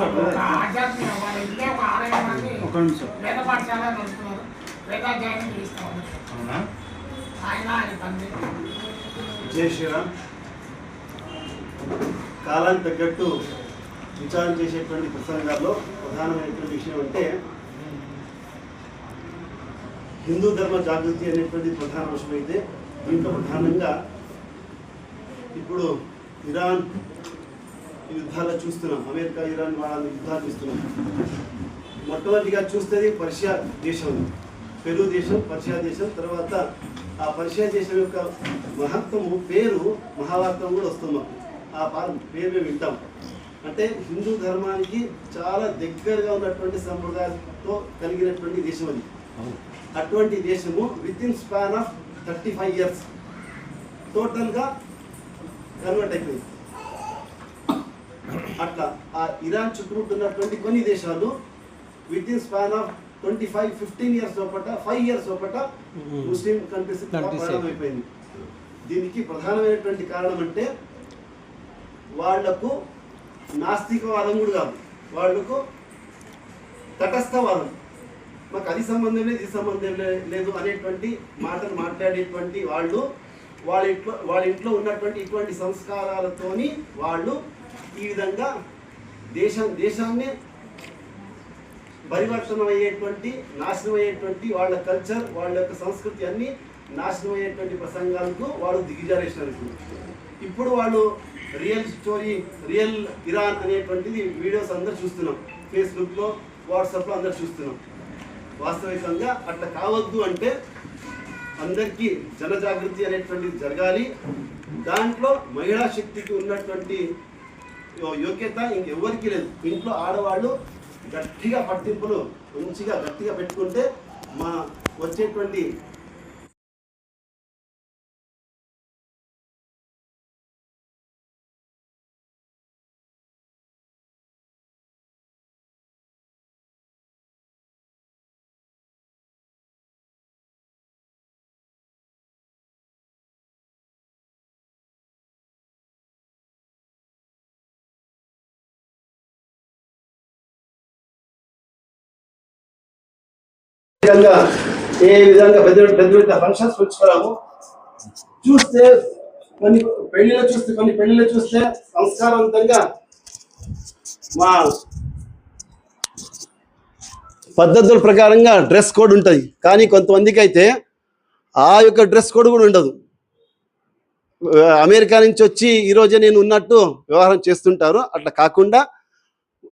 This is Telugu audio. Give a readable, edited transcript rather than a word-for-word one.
ఒక నిమిషం వేద పాఠశాల నడుపుతున్నారు. వేదాధ్యాయం చేయిస్తాం. అవునా? ఆయన పని. జై శ్రీరామ్. కాలానికి తగ్గట్టు విచారణ చేసేటువంటి ప్రసంగాల్లో ప్రధానమైనటువంటి విషయం అంటే హిందూ ధర్మ జాగృతి అనేటువంటి ప్రధాన అంశం అయితే దీంట్లో ప్రధానంగా ఇప్పుడు ఇరాన్ యుద్ధాలు చూస్తున్నాం. అమెరికా ఇరాన్ వాళ్ళ యుద్ధాలు చూస్తున్నాం. మొట్టమొదటిగా చూస్తే పర్షియా దేశం, పెరు దేశం, పర్షియా దేశం. తర్వాత ఆ పర్షియా దేశం యొక్క మహత్వము పేరు మహాభారతం కూడా వస్తుంది మాకు. ఆ పేరు మేము వింటాం. అంటే హిందూ ధర్మానికి చాలా దగ్గరగా ఉన్నటువంటి సంప్రదాయంతో కలిగినటువంటి దేశం అది. అటువంటి దేశము with in span of 35 years టోటల్గా కన్వర్ట్ అయిపోయింది. అట్లా ఆ ఇరాన్ చుట్టుముట్టున్నటువంటి కొన్ని దేశాలు with in span of 15 years లోపట 5 years లోపట ముస్లిం కంట్రీస్ ప్రారంభమైపోయింది. దీనికి ప్రధానమైనటువంటి కారణం అంటే వాళ్లకు నాస్తికవాదం కూడా కాదు, వాళ్లకు తటస్థవాదం. మాకు అది సంబంధం లేదు, ఇది సంబంధం లేదు అనేటువంటి మాటలు మాట్లాడేటువంటి వాళ్ళు వాళ్ళ ఇంట్లో ఉన్నటువంటి ఇటువంటి సంస్కారాలతోని వాళ్ళు ఈ విధంగా దేశాన్ని పరివర్తనం అయ్యేటువంటి, నాశనం అయ్యేటువంటి వాళ్ళ కల్చర్, వాళ్ళ యొక్క సంస్కృతి అన్ని నాశనం అయ్యేటువంటి ప్రసంగాలకు వాళ్ళు దిగజారేసినారు. ఇప్పుడు వాళ్ళు రియల్ స్టోరీ, రియల్ ఇరాన్ అనేటువంటిది వీడియోస్ అందరూ చూస్తున్నాం. ఫేస్బుక్లో, వాట్సాప్లో అందరూ చూస్తున్నాం. వాస్తవికంగా అట్లా కావద్దు అంటే అందరికీ జనజాగృతి అనేటువంటిది జరగాలి. దాంట్లో మహిళా శక్తికి ఉన్నటువంటి యోగ్యత ఇంకెవ్వరికి లేదు. ఇంట్లో ఆడవాళ్ళు గట్టిగా పట్టింపులు మంచిగా గట్టిగా పెట్టుకుంటే మా వచ్చేటువంటి ఏ విధంగా పెద్ద పెద్ద ఫంక్షన్స్ పెంచుకోవడము చూస్తే కొన్ని పెళ్లిలో చూస్తే సంస్కారవంతంగా మా పద్ధతుల ప్రకారంగా డ్రెస్ కోడ్ ఉంటుంది. కానీ కొంతమందికి అయితే ఆ యొక్క డ్రెస్ కోడ్ కూడా ఉండదు. అమెరికా నుంచి వచ్చి ఈరోజే నేను ఉన్నట్టు వ్యవహారం చేస్తుంటారు. అట్లా కాకుండా